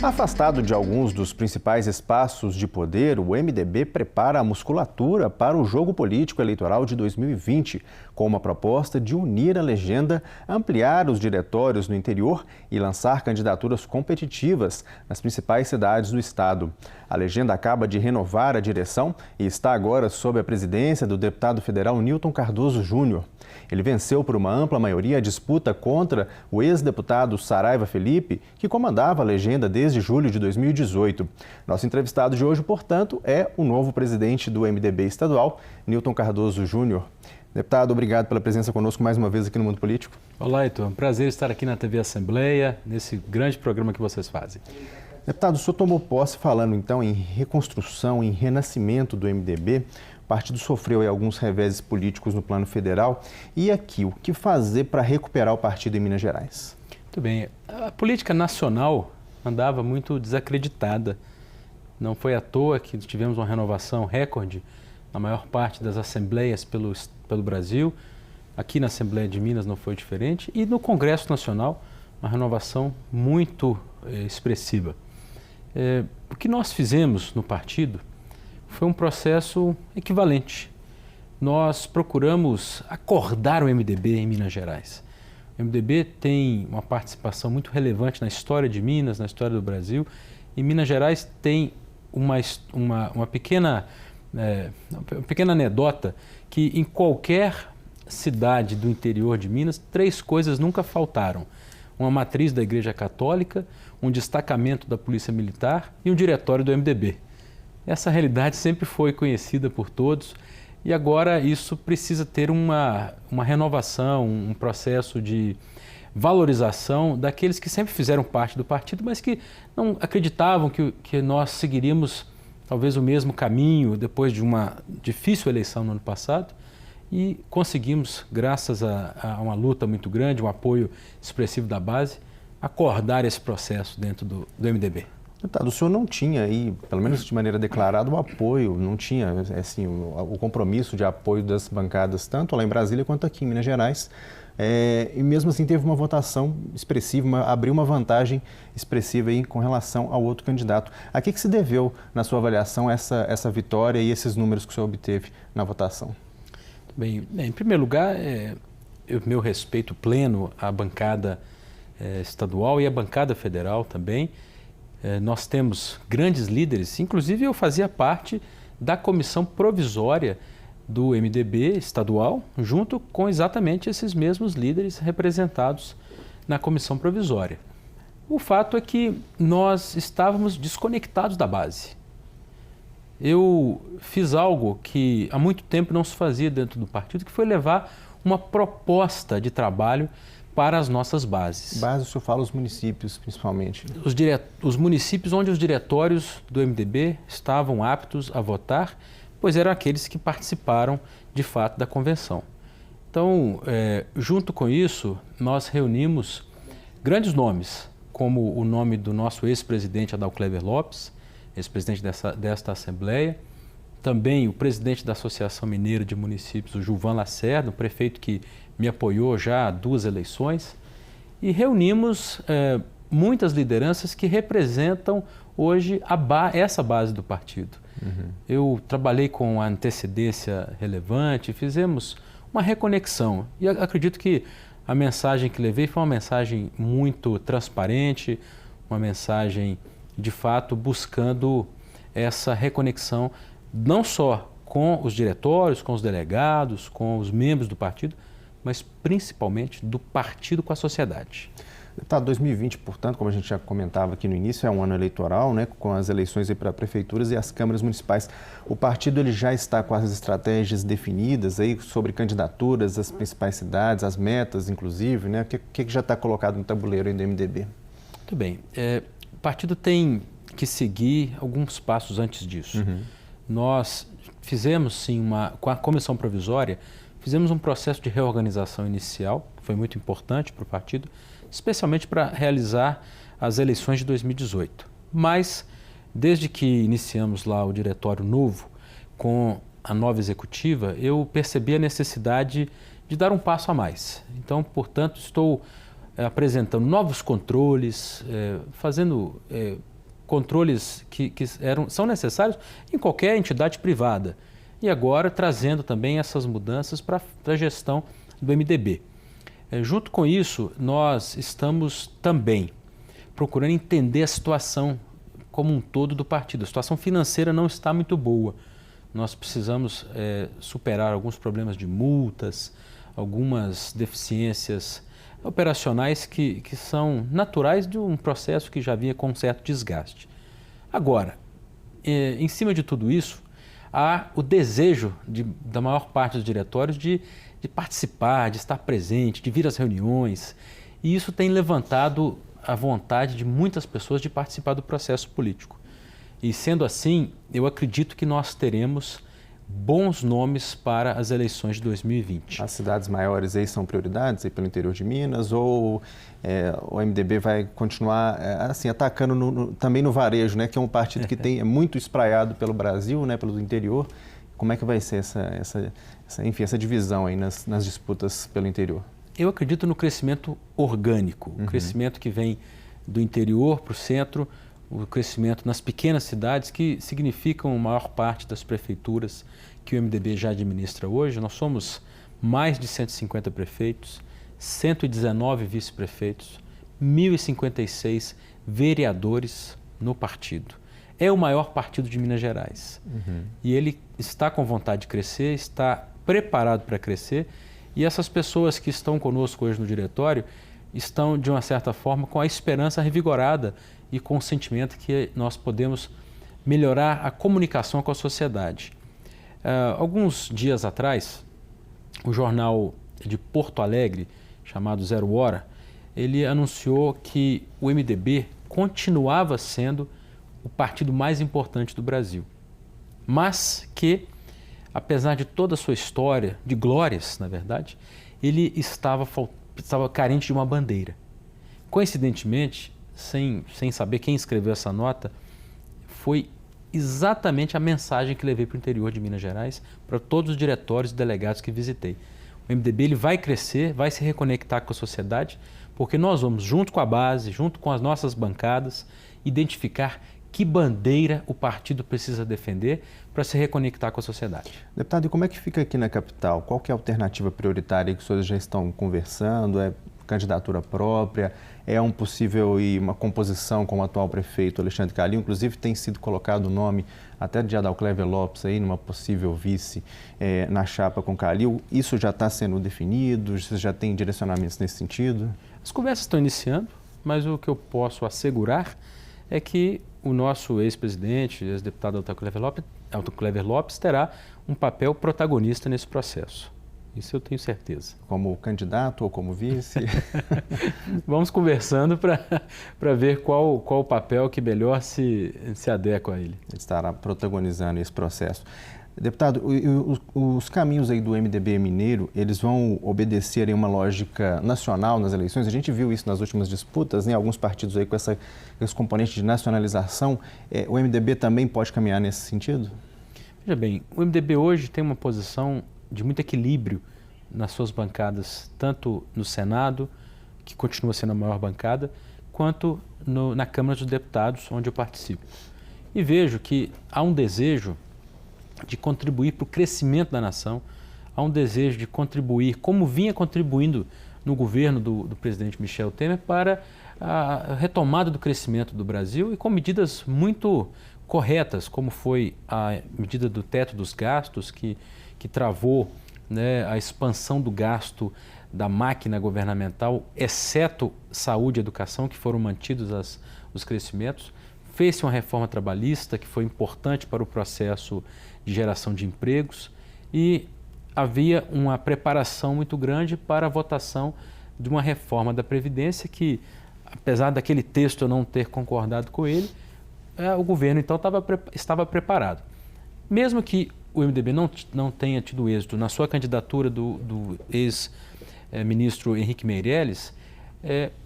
Afastado de alguns dos principais espaços de poder, o MDB prepara a musculatura para o jogo político eleitoral de 2020, com uma proposta de unir a legenda, ampliar os diretórios no interior e lançar candidaturas competitivas nas principais cidades do estado. A legenda acaba de renovar a direção e está agora sob a presidência do deputado federal Nilton Cardoso Júnior. Ele venceu por uma ampla maioria a disputa contra o ex-deputado Saraiva Felipe, que comandava a legenda desde julho de 2018. Nosso entrevistado de hoje, portanto, é o novo presidente do MDB estadual, Nilton Cardoso Júnior. Deputado, obrigado pela presença conosco mais uma vez aqui no Mundo Político. Olá, Heitor. É um prazer estar aqui na TV Assembleia, nesse grande programa que vocês fazem. Deputado, o senhor tomou posse falando então em reconstrução, em renascimento do MDB. O partido sofreu alguns reveses políticos no plano federal. E aqui, o que fazer para recuperar o partido em Minas Gerais? Muito bem. A política nacional andava muito desacreditada. Não foi à toa que tivemos uma renovação recorde na maior parte das assembleias pelo Brasil. Aqui na Assembleia de Minas não foi diferente. E no Congresso Nacional, uma renovação muito expressiva. O que nós fizemos no partido foi um processo equivalente. Nós procuramos acordar o MDB em Minas Gerais. O MDB tem uma participação muito relevante na história de Minas, na história do Brasil. E Minas Gerais tem uma pequena anedota que em qualquer cidade do interior de Minas, 3 coisas nunca faltaram. Uma matriz da Igreja Católica, um destacamento da Polícia Militar e um diretório do MDB. Essa realidade sempre foi conhecida por todos e agora isso precisa ter uma renovação, um processo de valorização daqueles que sempre fizeram parte do partido, mas que não acreditavam que nós seguiríamos talvez o mesmo caminho depois de uma difícil eleição no ano passado. E conseguimos, graças a uma luta muito grande, um apoio expressivo da base, acordar esse processo dentro do MDB. Deputado, o senhor não tinha aí, pelo menos de maneira declarada, o apoio, não tinha assim, o compromisso de apoio das bancadas, tanto lá em Brasília quanto aqui em Minas Gerais. E mesmo assim teve uma votação expressiva, abriu uma vantagem expressiva aí com relação ao outro candidato. A que se deveu, na sua avaliação, essa vitória e esses números que o senhor obteve na votação? Bem, em primeiro lugar, meu respeito pleno à bancada estadual e à bancada federal também. Nós temos grandes líderes, inclusive eu fazia parte da comissão provisória do MDB estadual, junto com exatamente esses mesmos líderes representados na comissão provisória. O fato é que nós estávamos desconectados da base. Eu fiz algo que há muito tempo não se fazia dentro do partido, que foi levar uma proposta de trabalho para as nossas bases. Base, o senhor fala os municípios, principalmente. Os municípios onde os diretórios do MDB estavam aptos a votar, pois eram aqueles que participaram, de fato, da convenção. Então, junto com isso, nós reunimos grandes nomes, como o nome do nosso ex-presidente Adal Kleber Lopes, ex-presidente desta Assembleia, também o presidente da Associação Mineira de Municípios, o Gilvan Lacerda, um prefeito que me apoiou já há 2 eleições, e reunimos muitas lideranças que representam hoje essa base do partido. Uhum. Eu trabalhei com a antecedência relevante, fizemos uma reconexão e acredito que a mensagem que levei foi uma mensagem muito transparente, uma mensagem de fato buscando essa reconexão não só com os diretórios, com os delegados, com os membros do partido, mas principalmente do partido com a sociedade. Deputado, 2020, portanto, como a gente já comentava aqui no início, é um ano eleitoral, né, com as eleições para prefeituras e as câmaras municipais. O partido ele já está com as estratégias definidas aí sobre candidaturas, as principais cidades, as metas, inclusive, né? O que já está colocado no tabuleiro aí do MDB? Muito bem. O partido tem que seguir alguns passos antes disso. Uhum. Nós fizemos, sim, com a comissão provisória, fizemos um processo de reorganização inicial, que foi muito importante para o partido, especialmente para realizar as eleições de 2018. Mas, desde que iniciamos lá o diretório novo, com a nova executiva, eu percebi a necessidade de dar um passo a mais. Então, portanto, estou apresentando novos controles, fazendo controles que são necessários em qualquer entidade privada. E agora trazendo também essas mudanças para a gestão do MDB. Junto com isso, nós estamos também procurando entender a situação como um todo do partido. A situação financeira não está muito boa. Nós precisamos superar alguns problemas de multas, algumas deficiências operacionais que são naturais de um processo que já vinha com um certo desgaste. Agora, em cima de tudo isso, há o desejo da maior parte dos diretórios de participar, de estar presente, de vir às reuniões, e isso tem levantado a vontade de muitas pessoas de participar do processo político. E sendo assim, eu acredito que nós teremos bons nomes para as eleições de 2020. As cidades maiores aí são prioridades aí pelo interior de Minas, ou o MDB vai continuar assim, atacando também no varejo, né, que é um partido que é muito espraiado pelo Brasil, né, pelo interior? Como é que vai ser essa divisão aí nas disputas pelo interior? Eu acredito no crescimento orgânico, o crescimento que vem do interior para o centro, o crescimento nas pequenas cidades que significam a maior parte das prefeituras que o MDB já administra hoje. Nós somos mais de 150 prefeitos, 119 vice-prefeitos, 1.056 vereadores no partido. É o maior partido de Minas Gerais. E ele está com vontade de crescer, está preparado para crescer, e essas pessoas que estão conosco hoje no diretório estão, de uma certa forma, com a esperança revigorada e com o sentimento que nós podemos melhorar a comunicação com a sociedade. Alguns dias atrás, o jornal de Porto Alegre, chamado Zero Hora, ele anunciou que o MDB continuava sendo o partido mais importante do Brasil, mas que, apesar de toda a sua história, de glórias, na verdade, ele estava carente de uma bandeira. Coincidentemente, sem saber quem escreveu essa nota, foi exatamente a mensagem que levei para o interior de Minas Gerais, para todos os diretórios e delegados que visitei. O MDB ele vai crescer, vai se reconectar com a sociedade, porque nós vamos, junto com a base, junto com as nossas bancadas, identificar que bandeira o partido precisa defender para se reconectar com a sociedade. Deputado, e como é que fica aqui na capital? Qual que é a alternativa prioritária que os senhores já estão conversando? É candidatura própria? É um possível e uma composição com o atual prefeito Alexandre Calil? Inclusive tem sido colocado o nome até de Adalcléver Lopes aí numa possível vice na chapa com Calil. Isso já está sendo definido? Você já tem direcionamentos nesse sentido? As conversas estão iniciando, mas o que eu posso assegurar é que o nosso ex-presidente, ex-deputado Adalcléver Lopes, terá um papel protagonista nesse processo. Isso eu tenho certeza. Como candidato ou como vice? Vamos conversando para ver qual o papel que melhor se adequa a ele. Ele estará protagonizando esse processo. Deputado, os caminhos aí do MDB mineiro, eles vão obedecer a uma lógica nacional nas eleições? A gente viu isso nas últimas disputas, né? Alguns partidos aí com esse componente de nacionalização. O MDB também pode caminhar nesse sentido? Veja bem, o MDB hoje tem uma posição de muito equilíbrio nas suas bancadas, tanto no Senado, que continua sendo a maior bancada, quanto na Câmara dos Deputados, onde eu participo. E vejo que há um desejo de contribuir para o crescimento da nação, há um desejo de contribuir, como vinha contribuindo no governo do presidente Michel Temer, para a retomada do crescimento do Brasil e com medidas muito corretas, como foi a medida do teto dos gastos, que travou, né, a expansão do gasto da máquina governamental, exceto saúde e educação, que foram mantidos os crescimentos. Fez-se uma reforma trabalhista, que foi importante para o processo de geração de empregos, e havia uma preparação muito grande para a votação de uma reforma da Previdência que, apesar daquele texto eu não ter concordado com ele, o governo então estava preparado. Mesmo que o MDB não tenha tido êxito na sua candidatura do ex-ministro Henrique Meirelles,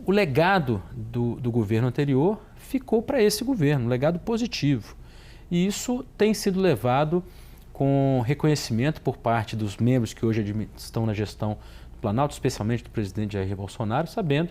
o legado do governo anterior ficou para esse governo, um legado positivo. E isso tem sido levado com reconhecimento por parte dos membros que hoje estão na gestão do Planalto, especialmente do presidente Jair Bolsonaro, sabendo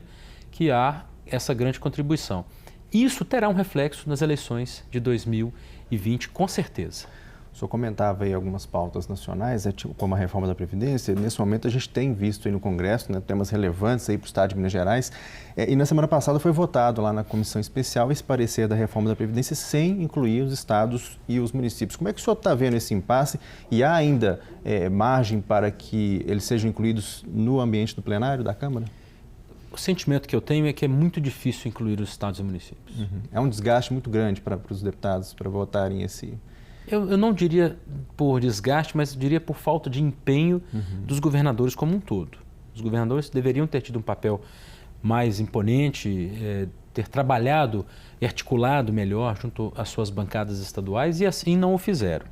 que há essa grande contribuição. Isso terá um reflexo nas eleições de 2020, com certeza. O senhor comentava aí algumas pautas nacionais, como a reforma da Previdência. Nesse momento a gente tem visto aí no Congresso, né, temas relevantes aí para o Estado de Minas Gerais. E na semana passada foi votado lá na Comissão Especial esse parecer da reforma da Previdência sem incluir os estados e os municípios. Como é que o senhor está vendo esse impasse e há ainda margem para que eles sejam incluídos no ambiente do plenário da Câmara? O sentimento que eu tenho é que é muito difícil incluir os estados e municípios. Uhum. É um desgaste muito grande para os deputados para votarem esse... Eu não diria por desgaste, mas diria por falta de empenho dos governadores como um todo. Os governadores deveriam ter tido um papel mais imponente, ter trabalhado e articulado melhor junto às suas bancadas estaduais e assim não o fizeram.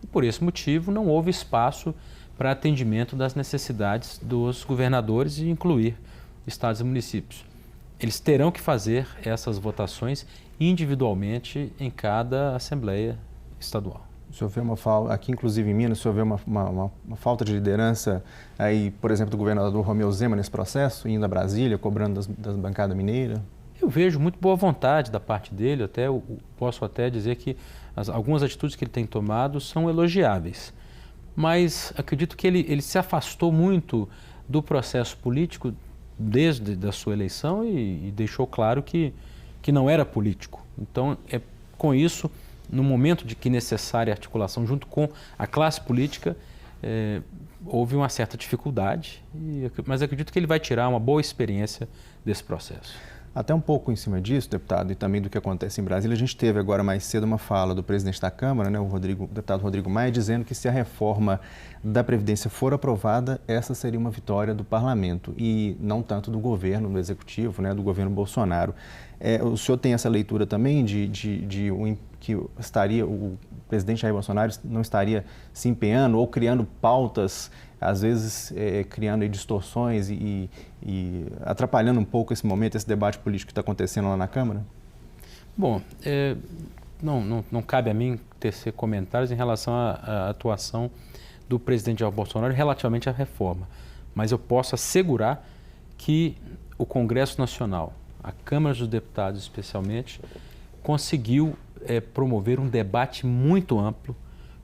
E por esse motivo não houve espaço para atendimento das necessidades dos governadores e incluir estados e municípios. Eles terão que fazer essas votações individualmente em cada Assembleia Estadual. O senhor vê uma falta, aqui inclusive em Minas, o senhor vê uma falta de liderança aí, por exemplo, do governador Romeu Zema nesse processo, indo a Brasília, cobrando das bancadas mineiras? Eu vejo muito boa vontade da parte dele, posso até dizer que algumas atitudes que ele tem tomado são elogiáveis, mas acredito que ele se afastou muito do processo político desde a sua eleição e deixou claro que não era político. Então, com isso, no momento de que necessária articulação junto com a classe política, houve uma certa dificuldade, mas acredito que ele vai tirar uma boa experiência desse processo. Até um pouco em cima disso, deputado, e também do que acontece em Brasília, a gente teve agora mais cedo uma fala do presidente da Câmara, né, o deputado Rodrigo Maia, dizendo que se a reforma da Previdência for aprovada, essa seria uma vitória do Parlamento e não tanto do governo, do Executivo, né, do governo Bolsonaro. O senhor tem essa leitura também que o presidente Jair Bolsonaro não estaria se empenhando ou criando pautas, às vezes criando distorções e atrapalhando um pouco esse momento, esse debate político que está acontecendo lá na Câmara? Bom, não cabe a mim tecer comentários em relação à atuação do presidente Jair Bolsonaro relativamente à reforma, mas eu posso assegurar que o Congresso Nacional, a Câmara dos Deputados especialmente, conseguiu promover um debate muito amplo,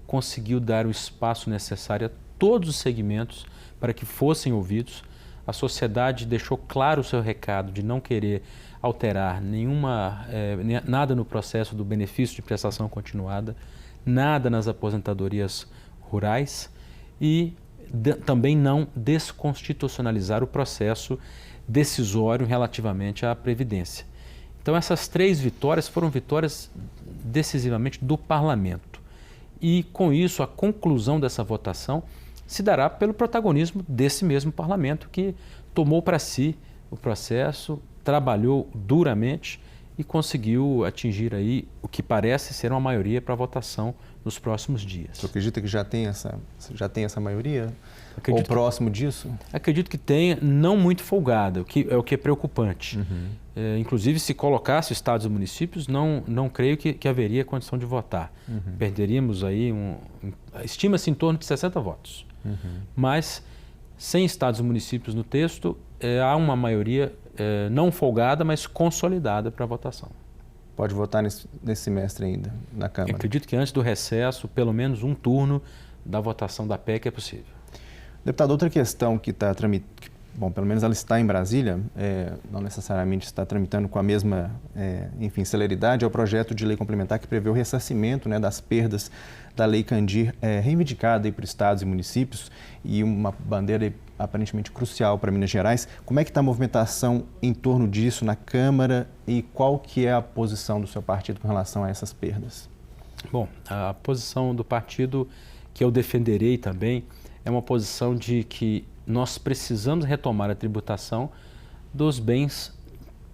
conseguiu dar o espaço necessário a todos os segmentos para que fossem ouvidos. A sociedade deixou claro o seu recado de não querer alterar nada no processo do benefício de prestação continuada, nada nas aposentadorias rurais e também não desconstitucionalizar o processo decisório relativamente à Previdência. Então essas três vitórias foram vitórias decisivamente do Parlamento. E com isso a conclusão dessa votação se dará pelo protagonismo desse mesmo Parlamento que tomou para si o processo, trabalhou duramente e conseguiu atingir aí o que parece ser uma maioria para a votação nos próximos dias. Você acredita que já tem essa maioria? Ou próximo disso? Acredito que tenha, não muito folgada, o que é preocupante. Inclusive, se colocasse estados e municípios, não creio que haveria condição de votar. Perderíamos aí, estima-se em torno de 60 votos. Mas, sem estados e municípios no texto, há uma maioria não folgada, mas consolidada para a votação. Pode votar nesse semestre ainda, na Câmara? Eu acredito que antes do recesso, pelo menos um turno da votação da PEC é possível. Deputado, outra questão que está tramitando, bom, pelo menos ela está em Brasília, não necessariamente está tramitando com a mesma, celeridade, é o projeto de lei complementar que prevê o ressarcimento, né, das perdas da Lei Candir, reivindicada aí por estados e municípios, e uma bandeira aparentemente crucial para Minas Gerais. Como é que está a movimentação em torno disso na Câmara e qual que é a posição do seu partido com relação a essas perdas? Bom, a posição do partido que eu defenderei também é uma posição de que nós precisamos retomar a tributação dos bens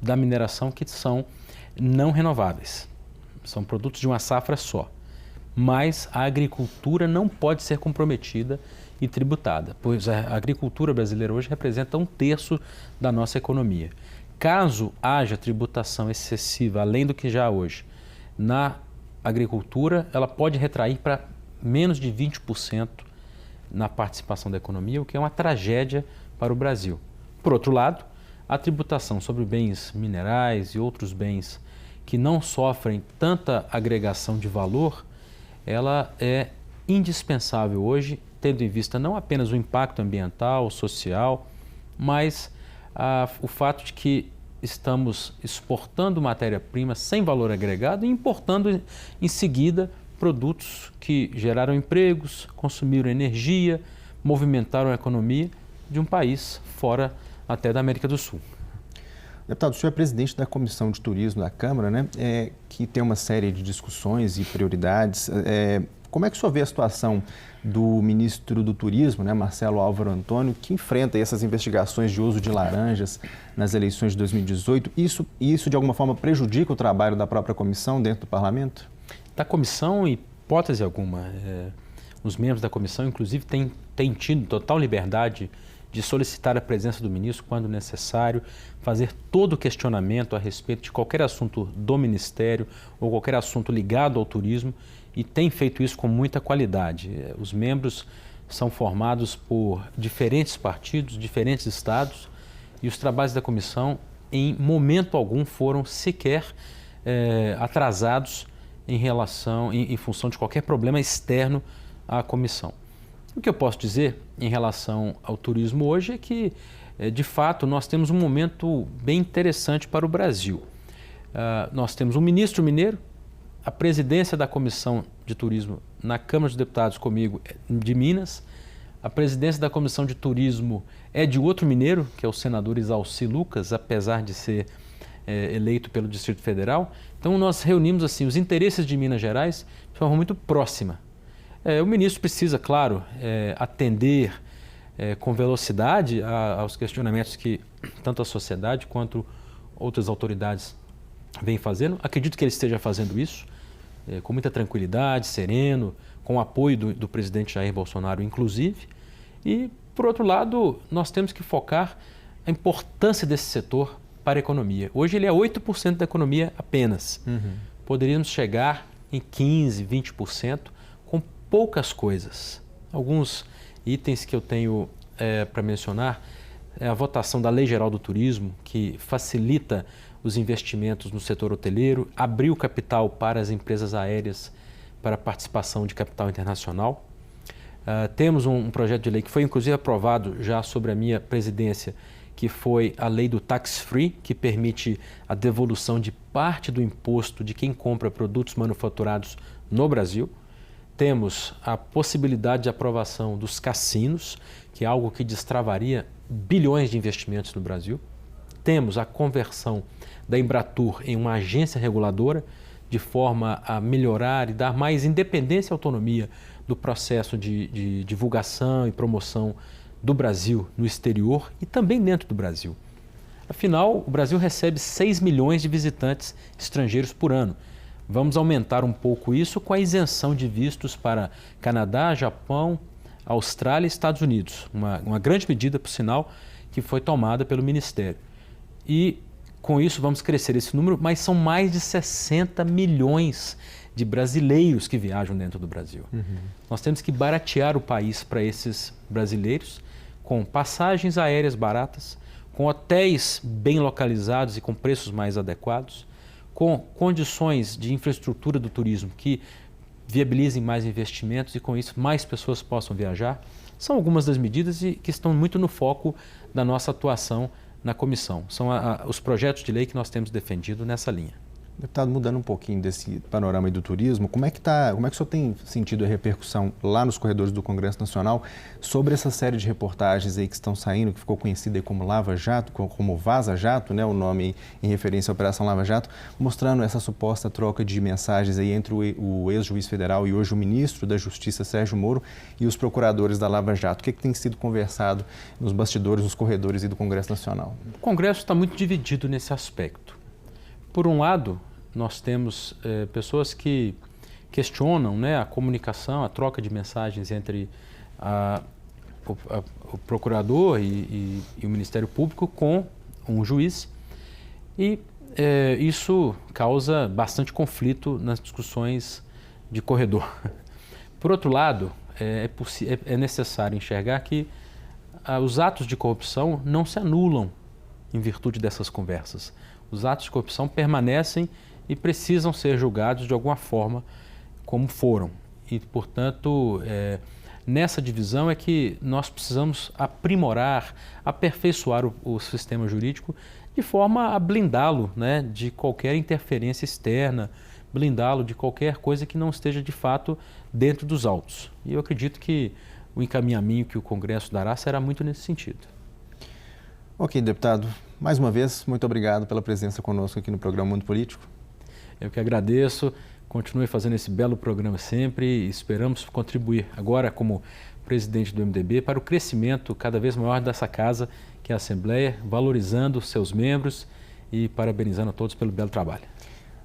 da mineração que são não renováveis. São produtos de uma safra só. Mas a agricultura não pode ser comprometida e tributada, pois a agricultura brasileira hoje representa 1/3 da nossa economia. Caso haja tributação excessiva, além do que já há hoje, na agricultura, ela pode retrair para menos de 20% na participação da economia, o que é uma tragédia para o Brasil. Por outro lado, a tributação sobre bens minerais e outros bens que não sofrem tanta agregação de valor, ela é indispensável hoje, tendo em vista não apenas o impacto ambiental, social, mas o fato de que estamos exportando matéria-prima sem valor agregado e importando em seguida produtos que geraram empregos, consumiram energia, movimentaram a economia de um país fora até da América do Sul. Deputado, o senhor é presidente da Comissão de Turismo da Câmara, né, que tem uma série de discussões e prioridades. Como é que o senhor vê a situação do ministro do Turismo, né, Marcelo Álvaro Antônio, que enfrenta essas investigações de uso de laranjas nas eleições de 2018? Isso de alguma forma prejudica o trabalho da própria comissão dentro do parlamento? Da comissão, hipótese alguma. Os membros da comissão, inclusive, têm tido total liberdade de solicitar a presença do ministro quando necessário, fazer todo o questionamento a respeito de qualquer assunto do Ministério ou qualquer assunto ligado ao turismo, e tem feito isso com muita qualidade. Os membros são formados por diferentes partidos, diferentes estados, e os trabalhos da comissão, em momento algum, foram sequer atrasados em função de qualquer problema externo à comissão. O que eu posso dizer em relação ao turismo hoje é que, de fato, nós temos um momento bem interessante para o Brasil. Nós temos um ministro mineiro, a presidência da Comissão de Turismo na Câmara dos Deputados comigo de Minas, a presidência da Comissão de Turismo é de outro mineiro, que é o senador Isalci Lucas, apesar de ser eleito pelo Distrito Federal. Então nós reunimos assim os interesses de Minas Gerais de forma muito próxima. O ministro precisa, claro, atender com velocidade aos questionamentos que tanto a sociedade quanto outras autoridades vêm fazendo. Acredito que ele esteja fazendo isso com muita tranquilidade, sereno, com o apoio do presidente Jair Bolsonaro, inclusive. E, por outro lado, nós temos que focar a importância desse setor para a economia. Hoje ele é 8% da economia apenas. Poderíamos chegar em 15%, 20%, com poucas coisas. Alguns itens que eu tenho para mencionar é a votação da Lei Geral do Turismo, que facilita os investimentos no setor hoteleiro, abriu capital para as empresas aéreas para participação de capital internacional. Temos um projeto de lei que foi inclusive aprovado já sobre a minha presidência, que foi a lei do Tax Free, que permite a devolução de parte do imposto de quem compra produtos manufaturados no Brasil. Temos a possibilidade de aprovação dos cassinos, que é algo que destravaria bilhões de investimentos no Brasil. Temos a conversão da Embratur em uma agência reguladora, de forma a melhorar e dar mais independência e autonomia do processo de divulgação e promoção do Brasil no exterior e também dentro do Brasil. Afinal, o Brasil recebe 6 milhões de visitantes estrangeiros por ano. Vamos aumentar um pouco isso com a isenção de vistos para Canadá, Japão, Austrália e Estados Unidos. Uma grande medida, por sinal, que foi tomada pelo Ministério. E com isso vamos crescer esse número, mas são mais de 60 milhões de brasileiros que viajam dentro do Brasil. Nós temos que baratear o país para esses brasileiros, com passagens aéreas baratas, com hotéis bem localizados e com preços mais adequados, com condições de infraestrutura do turismo que viabilizem mais investimentos e com isso mais pessoas possam viajar. São algumas das medidas que estão muito no foco da nossa atuação na comissão. São os projetos de lei que nós temos defendido nessa linha. Deputado, mudando um pouquinho desse panorama aí do turismo, como é que o senhor tem sentido a repercussão lá nos corredores do Congresso Nacional sobre essa série de reportagens aí que estão saindo, que ficou conhecida aí como Lava Jato, como Vaza Jato, né, o nome em referência à Operação Lava Jato, mostrando essa suposta troca de mensagens aí entre o ex-juiz federal e hoje o ministro da Justiça, Sérgio Moro, e os procuradores da Lava Jato. O que tem sido conversado nos bastidores, nos corredores aí do Congresso Nacional? O Congresso está muito dividido nesse aspecto. Por um lado, nós temos pessoas que questionam, né, a comunicação, a troca de mensagens entre o procurador e o Ministério Público com um juiz, e isso causa bastante conflito nas discussões de corredor. Por outro lado, é necessário enxergar que os atos de corrupção não se anulam em virtude dessas conversas. Os atos de corrupção permanecem e precisam ser julgados de alguma forma como foram. E, portanto, nessa divisão é que nós precisamos aprimorar, aperfeiçoar o sistema jurídico de forma a blindá-lo, né, de qualquer interferência externa, blindá-lo de qualquer coisa que não esteja de fato dentro dos autos. E eu acredito que o encaminhamento que o Congresso dará será muito nesse sentido. Ok, deputado. Mais uma vez, muito obrigado pela presença conosco aqui no programa Mundo Político. Eu que agradeço. Continue fazendo esse belo programa sempre e esperamos contribuir agora como presidente do MDB para o crescimento cada vez maior dessa casa, que é a Assembleia, valorizando seus membros e parabenizando a todos pelo belo trabalho.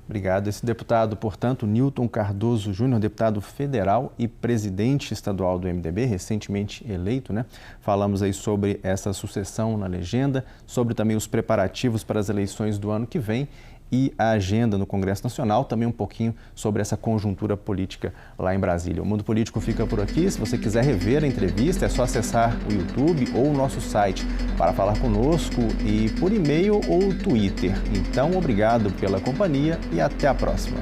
Obrigado. Esse deputado, portanto, Newton Cardoso Júnior, deputado federal e presidente estadual do MDB, recentemente eleito, né? Falamos aí sobre essa sucessão na legenda, sobre também os preparativos para as eleições do ano que vem e a agenda no Congresso Nacional, também um pouquinho sobre essa conjuntura política lá em Brasília. O Mundo Político fica por aqui. Se você quiser rever a entrevista, é só acessar o YouTube ou o nosso site para falar conosco e por e-mail ou Twitter. Então, obrigado pela companhia e até a próxima.